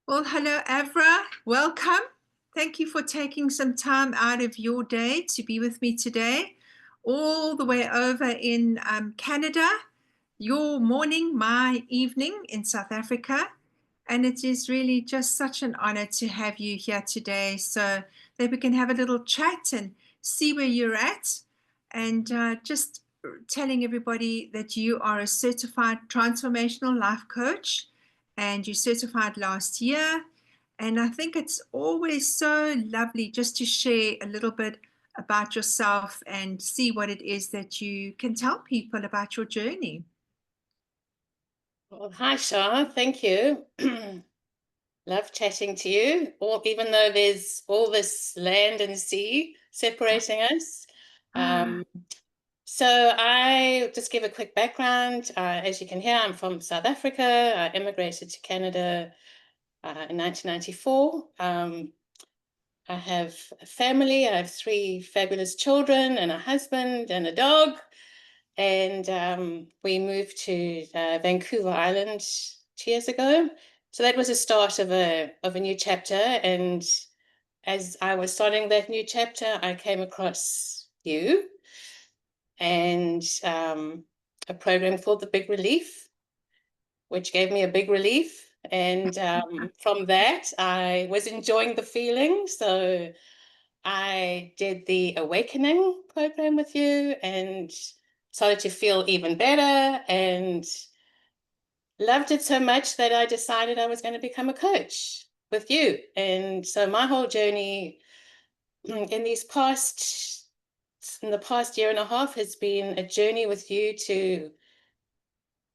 Well, hello, Avra. Welcome. Thank you for taking some time out of your day to be with me today, all the way over in Canada. Your morning, my evening in South Africa. And it is really just such an honor to have you here today so that we can have a little chat and see where you're at. And just telling everybody that you are a certified transformational life coach and you certified last year. And I think it's always so lovely just to share a little bit about yourself and see what it is that you can tell people about your journey. Well, hi, Shah. Thank you. Love chatting to you, even though there's all this land and sea separating us. Ah, Um, so I just give a quick background. As you can hear, I'm from South Africa. I immigrated to Canada in 1994. I have a family. I have three fabulous children and a husband and a dog. And we moved to Vancouver Island 2 years ago. So that was the start of a new chapter. And as I was starting that new chapter, I came across you and a program called The Big Relief, which gave me a big relief. And from that, I was enjoying the feeling. So I did the Awakening program with you and started to feel even better and loved it so much that I decided I was going to become a coach with you. And so my whole journey in the past year and a half has been a journey with you to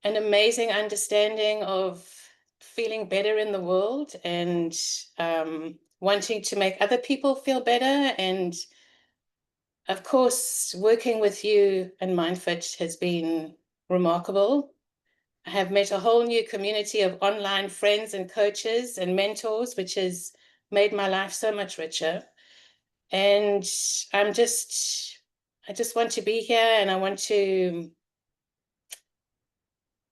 an amazing understanding of feeling better in the world and wanting to make other people feel better. And of course, working with you and MindFit has been remarkable. I have met a whole new community of online friends and coaches and mentors, which has made my life so much richer. And I just want to be here and I want to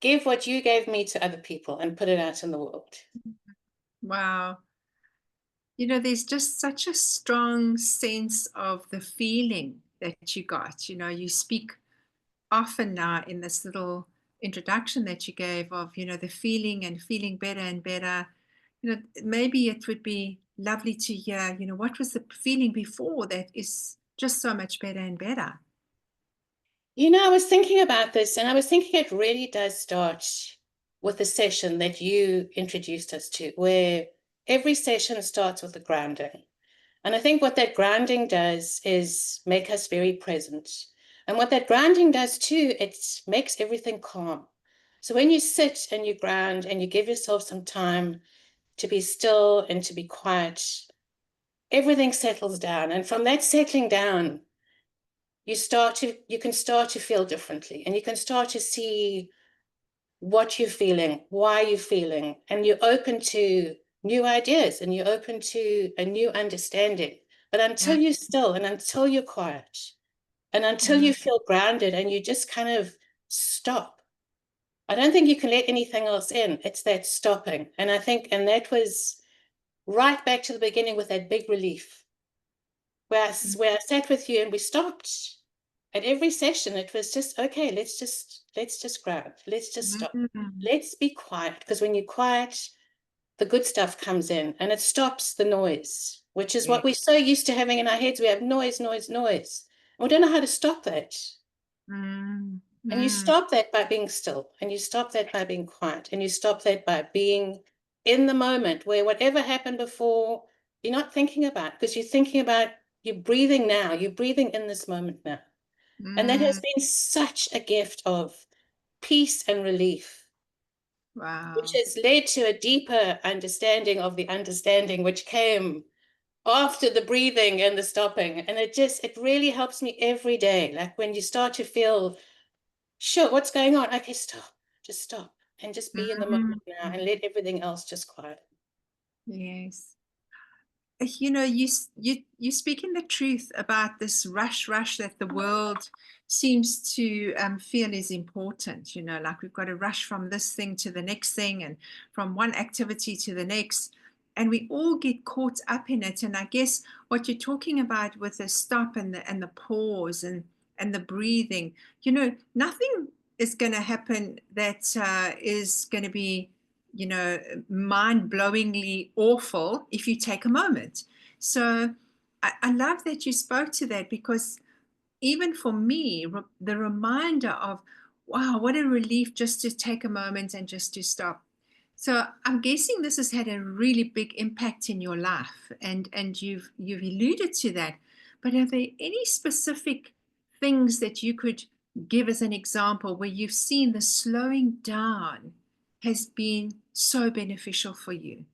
give what you gave me to other people and put it out in the world. wow. There's just such a strong sense of the feeling that you got. You speak often now in this little introduction that you gave of, the feeling and feeling better and better. Maybe it would be lovely to hear, what was the feeling before that is just so much better and better. I was thinking about this and I was thinking it really does start with the session that you introduced us to, where every session starts with a grounding. And I think what that grounding does is make us very present. And what that grounding does too, it makes everything calm. So when you sit and you ground and you give yourself some time to be still and to be quiet, everything settles down. And from that settling down, you can start to feel differently and you can start to see what you're feeling, why you're feeling, and you're open to new ideas and you're open to a new understanding. But until you're still and until you're quiet and until you Mm, feel grounded and you just kind of stop, I don't think you can let anything else in. It's that stopping. And that was right back to the beginning with that big relief where I sat with you and we stopped. At every session, it was just, okay, let's just ground. Let's just stop. mm, Let's be quiet. Because when you're quiet, the good stuff comes in and it stops the noise, which is yeah. what we're so used to having in our heads. We have noise, noise, noise. And we don't know how to stop that. Mm, And you mm, stop that by being still, and you stop that by being quiet, and you stop that by being in the moment where whatever happened before, you're not thinking about because you're thinking about you're breathing now, you're breathing in this moment now. And that has mm. been such a gift of peace and relief, which Wow. has led to a deeper understanding of the understanding, which came after the breathing and the stopping. And it really helps me every day. Like when you start to feel, sure, what's going on? Okay, stop, just stop and just be in the Mm, moment now and let everything else just quiet. yes. You speaking the truth about this rush that the world seems to feel is important. Like we've got to rush from this thing to the next thing and from one activity to the next. and we all get caught up in it. And I guess what you're talking about with the stop and the pause and the breathing, nothing is going to happen that is going to be, mind-blowingly awful if you take a moment. So I love that you spoke to that, because even for me, the reminder of, wow, what a relief just to take a moment and just to stop. So I'm guessing this has had a really big impact in your life, and you've alluded to that. But are there any specific things that you could give as an example where you've seen the slowing down has been so beneficial for you?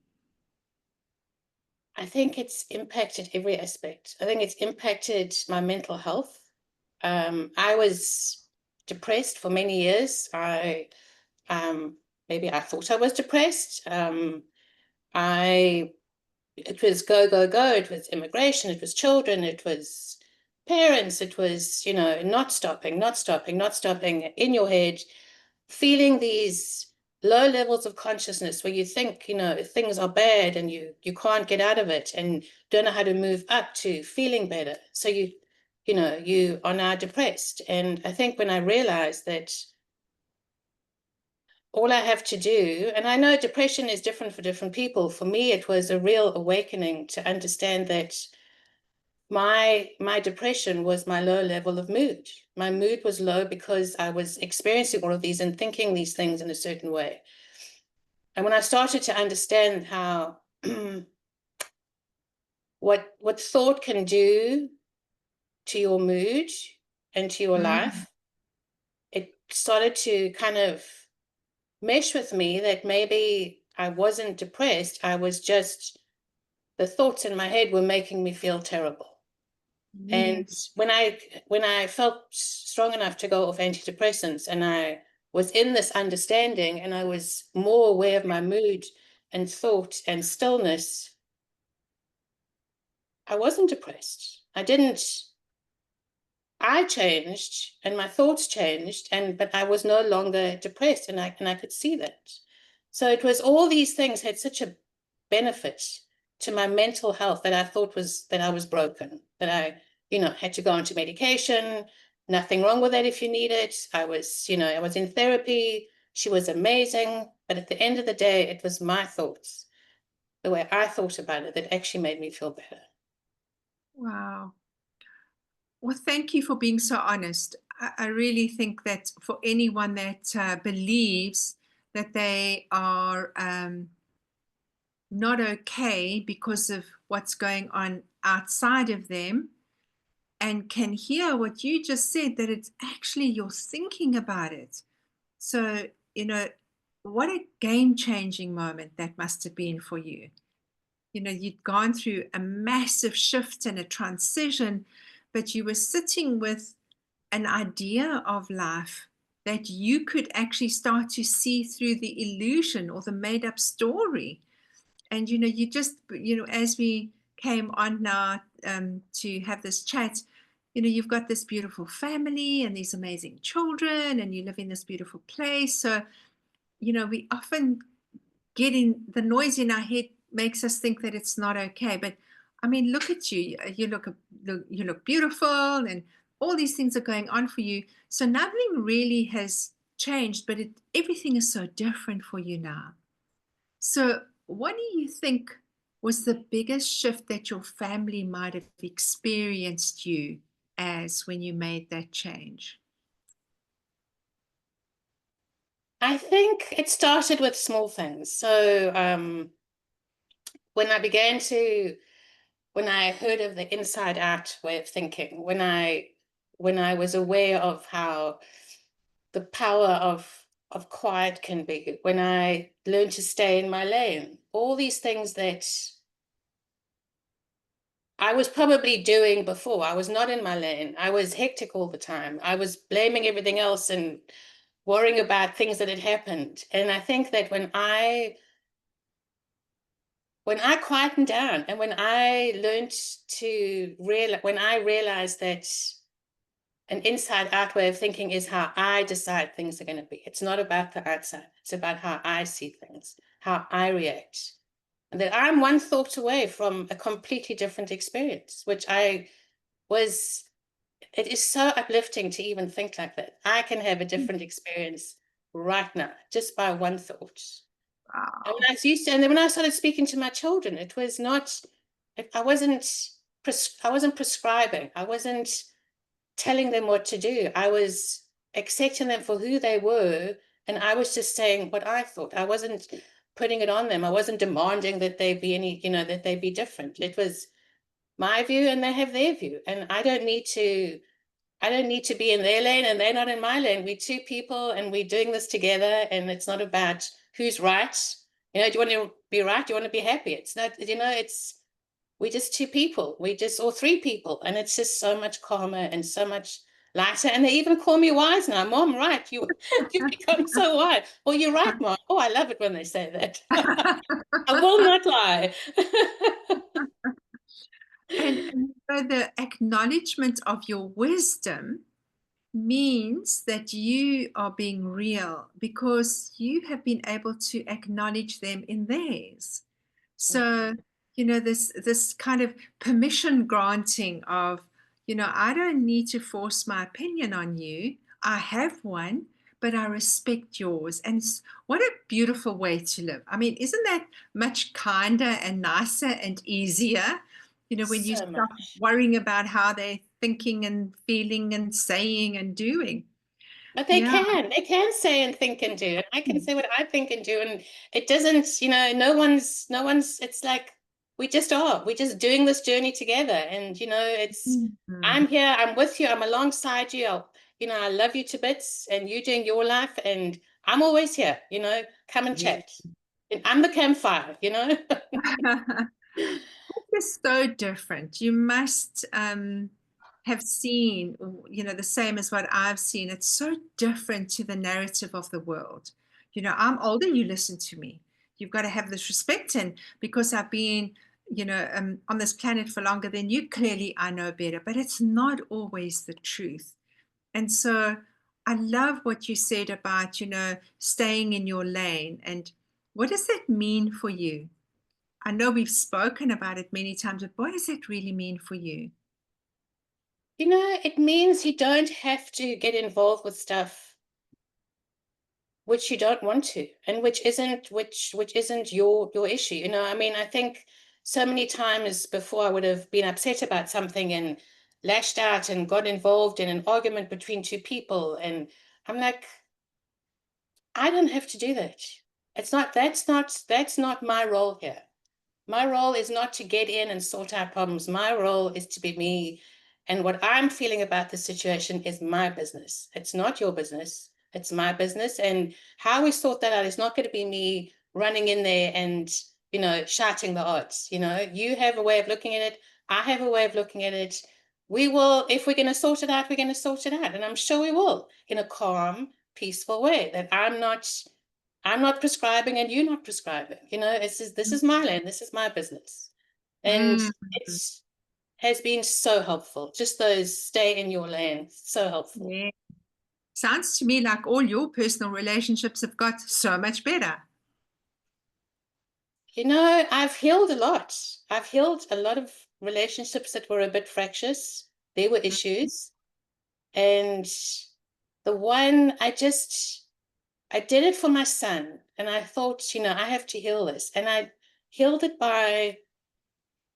I think it's impacted every aspect. I think it's impacted my mental health. I was depressed for many years. Um, Maybe I thought I was depressed. I It was go, go, go. It was immigration, it was children, it was parents, it was, not stopping, not stopping, not stopping in your head, feeling these low levels of consciousness where you think, things are bad and you can't get out of it and don't know how to move up to feeling better. So you are now depressed. And I think when I realized that all I have to do, and I know depression is different for different people. For me, it was a real awakening to understand that my depression was my low level of mood. My mood was low because I was experiencing all of these and thinking these things in a certain way. And when I started to understand how what thought can do to your mood and to your Mm. life, it started to kind of mesh with me that maybe I wasn't depressed. I was just, the thoughts in my head were making me feel terrible. And Yes. when I felt strong enough to go off antidepressants, and I was in this understanding, and I was more aware of my mood and thought and stillness, I wasn't depressed. I changed and my thoughts changed, but I was no longer depressed, and I could see that. So it was all these things had such a benefit to my mental health that I thought was that I was broken, that I, had to go into medication. Nothing wrong with that if you need it. I was in therapy. She was amazing. But at the end of the day, it was my thoughts, the way I thought about it, that actually made me feel better. Wow. Well, thank you for being so honest. I really think that for anyone that believes that they are not okay because of what's going on outside of them, and can hear what you just said, that it's actually you're thinking about it. So, you know, what a game changing moment that must have been for you. You'd gone through a massive shift and a transition, but you were sitting with an idea of life that you could actually start to see through the illusion or the made up story. And you just, as we came on now to have this chat, you've got this beautiful family and these amazing children, and you live in this beautiful place. So we often get in the noise in our head, makes us think that it's not okay. But I mean, look at you. You look beautiful, and all these things are going on for you. So nothing really has changed, but everything is so different for you now. So what do you think was the biggest shift that your family might have experienced you as when you made that change? I think it started with small things. So when I began to when I heard of the inside out way of thinking, when I was aware of how the power of quiet can be, when I learned to stay in my lane, all these things that I was probably doing before. I was not in my lane. I was hectic all the time. I was blaming everything else and worrying about things that had happened. And I think that when I quietened down, and when I learned to when I realized that an inside out way of thinking is how I decide things are going to be. It's not about the outside. It's about how I see things, how I react. and that I'm one thought away from a completely different experience, which I was, it is so uplifting to even think like that. I can have a different experience right now just by one thought. And Wow. when I used to, and then when I started speaking to my children, it was not, I wasn't, I wasn't prescribing. I wasn't telling them what to do. I was accepting them for who they were, and I was just saying what I thought. I wasn't putting it on them. I wasn't demanding that they be any, that they be different. It was my view, and they have their view, and I don't need to be in their lane and they're not in my lane. We're two people and we're doing this together, and it's not about who's right. Do you want to be right? Do you want to be happy? It's not, it's, we're just two people. We just, or three people. And it's just so much calmer and so much lighter. And they even call me wise now. Mom, right. You've become so wise. Oh, you're right, Mom. Oh, I love it when they say that. I will not lie. And so the acknowledgement of your wisdom means that you are being real because you have been able to acknowledge them in theirs. So, this kind of permission granting of, I don't need to force my opinion on you. I have one, but I respect yours. And what a beautiful way to live. I mean, isn't that much kinder and nicer and easier? When you So stop much. worrying about how they're thinking and feeling and saying and doing. But Yeah. they can say and think and do, and I can say what I think and do, and it doesn't, no one's, it's like we just are, we're just doing this journey together, and it's, Mhm. I'm here, I'm with you, I'm alongside you, I love you to bits, and you doing your life, and I'm always here, come and Yeah. chat. And I'm the campfire. It's so different. You must have seen, the same as what I've seen. It's so different to the narrative of the world. I'm older, you listen to me. You've got to have this respect. And because I've been, on this planet for longer than you, clearly I know better, but it's not always the truth. And so I love what you said about, staying in your lane. And what does that mean for you? I know we've spoken about it many times, but what does it really mean for you? It means you don't have to get involved with stuff which you don't want to, and which isn't your issue. I mean, I think so many times before I would have been upset about something and lashed out and got involved in an argument between two people, and I'm like, I don't have to do that. That's not my role here. My role is not to get in and sort out problems. My role is to be me. And what I'm feeling about the situation is my business. It's not your business. It's my business. And how we sort that out is not going to be me running in there and, shouting the odds. You have a way of looking at it. I have a way of looking at it. We will, if we're going to sort it out, we're going to sort it out. And I'm sure we will in a calm, peaceful way that I'm not prescribing and you're not prescribing. This is my land, this is my business. And Mm, it's has been so helpful. Just those stay in your lane, so helpful. yeah. Sounds to me like all your personal relationships have got so much better. I've healed a lot. I've healed a lot of relationships that were a bit fractious. There were issues. And the one I did it for my son. And I thought, I have to heal this. And I healed it by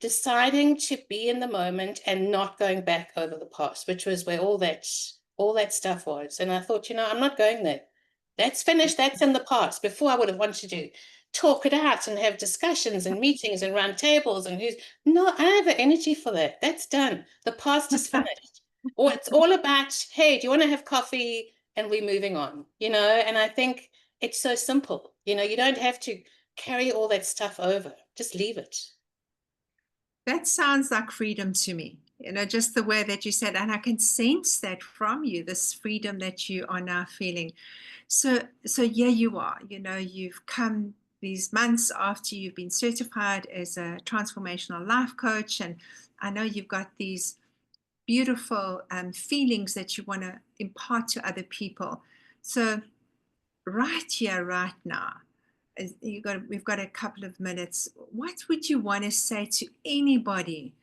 deciding to be in the moment and not going back over the past, which was where all that stuff was. And I thought, I'm not going there. That's finished. That's in the past. Before I would have wanted to talk it out and have discussions and meetings and round tables and who's no, I don't have the energy for that. That's done. The past is finished. Or it's all about, hey, do you want to have coffee? And we're moving on, and I think it's so simple. You don't have to carry all that stuff over. Just leave it. That sounds like freedom to me. Just the way that you said, and I can sense that from you, this freedom that you are now feeling. So yeah, you are. You've come these months after you've been certified as a transformational life coach, and I know you've got these beautiful feelings that you want to impart to other people. So right here, right now, we've got a couple of minutes. What would you want to say to anybody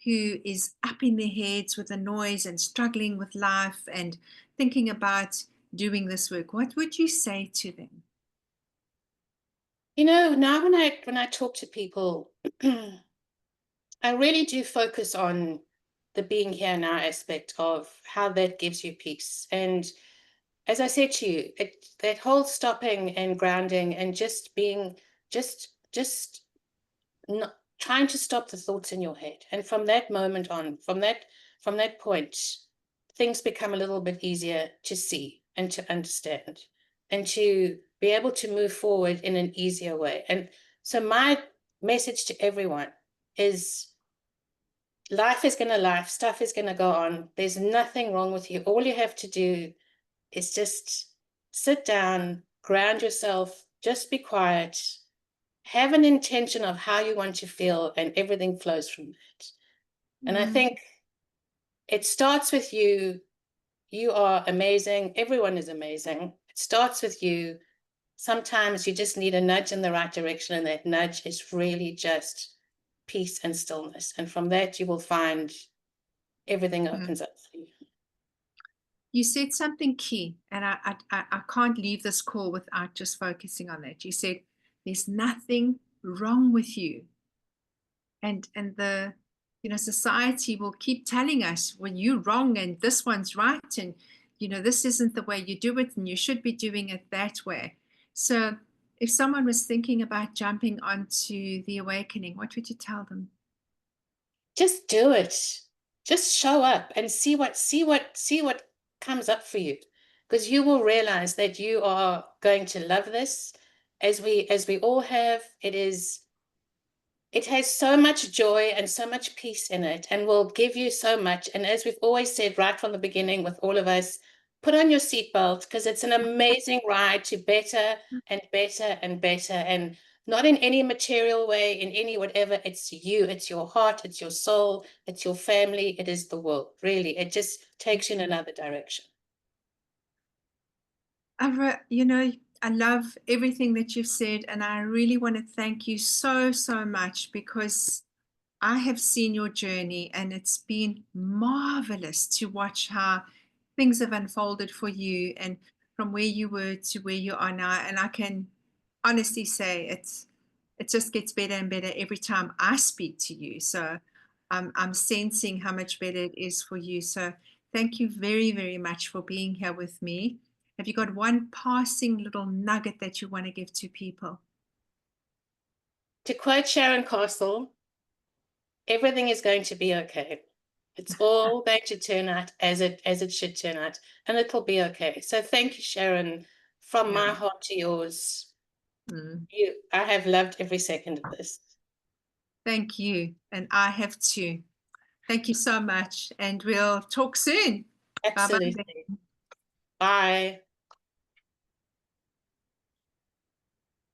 who is up in their heads with the noise and struggling with life and thinking about doing this work? What would you say to them? Now when I talk to people, I really do focus on the being here now aspect of how that gives you peace. And as I said to you, that whole stopping and grounding and just being, just not trying to stop the thoughts in your head. And from that moment on, from that point, things become a little bit easier to see and to understand and to be able to move forward in an easier way. And so my message to everyone is life is going to life, stuff is going to go on. There's nothing wrong with you. All you have to do is just sit down, ground yourself, just be quiet, have an intention of how you want to feel, and everything flows from that. And I Mm. think it starts with you. You are amazing. Everyone is amazing. It starts with you. Sometimes you just need a nudge in the right direction, and that nudge is really just peace and stillness. And from that, you will find everything Mm. opens up for you. You said something key, and I can't leave this call without just focusing on that. You said there's nothing wrong with you, and the society will keep telling us, well, you're wrong and this one's right, and this isn't the way you do it, and you should be doing it that way. So if someone was thinking about jumping onto the awakening, what would you tell them? Just do it. Just show up and see what comes up for you, because you will realize that you are going to love this, as we all have. It has so much joy and so much peace in it, and will give you so much. And as we've always said right from the beginning with all of us, put on your seatbelt, because it's an amazing ride to better and better and better. And not in any material way, in any whatever. It's you, it's your heart, it's your soul, it's your family, it is the world. Really, it just takes you in another direction. Avra, I love everything that you've said, and I really want to thank you so, so much, because I have seen your journey, and it's been marvelous to watch how things have unfolded for you, and from where you were to where you are now. And I can honestly say it just gets better and better every time I speak to you. So I'm sensing how much better it is for you. So thank you very, very much for being here with me. Have you got one passing little nugget that you want to give to people? To quote Sharon Castle, everything is going to be okay. It's all going to turn out as it should turn out, and it'll be okay. So thank you, Sharon, from Yeah. my heart to yours. Mm. I have loved every second of this. Thank you. And I have too. Thank you so much. And we'll talk soon. Bye bye. Absolutely. Bye.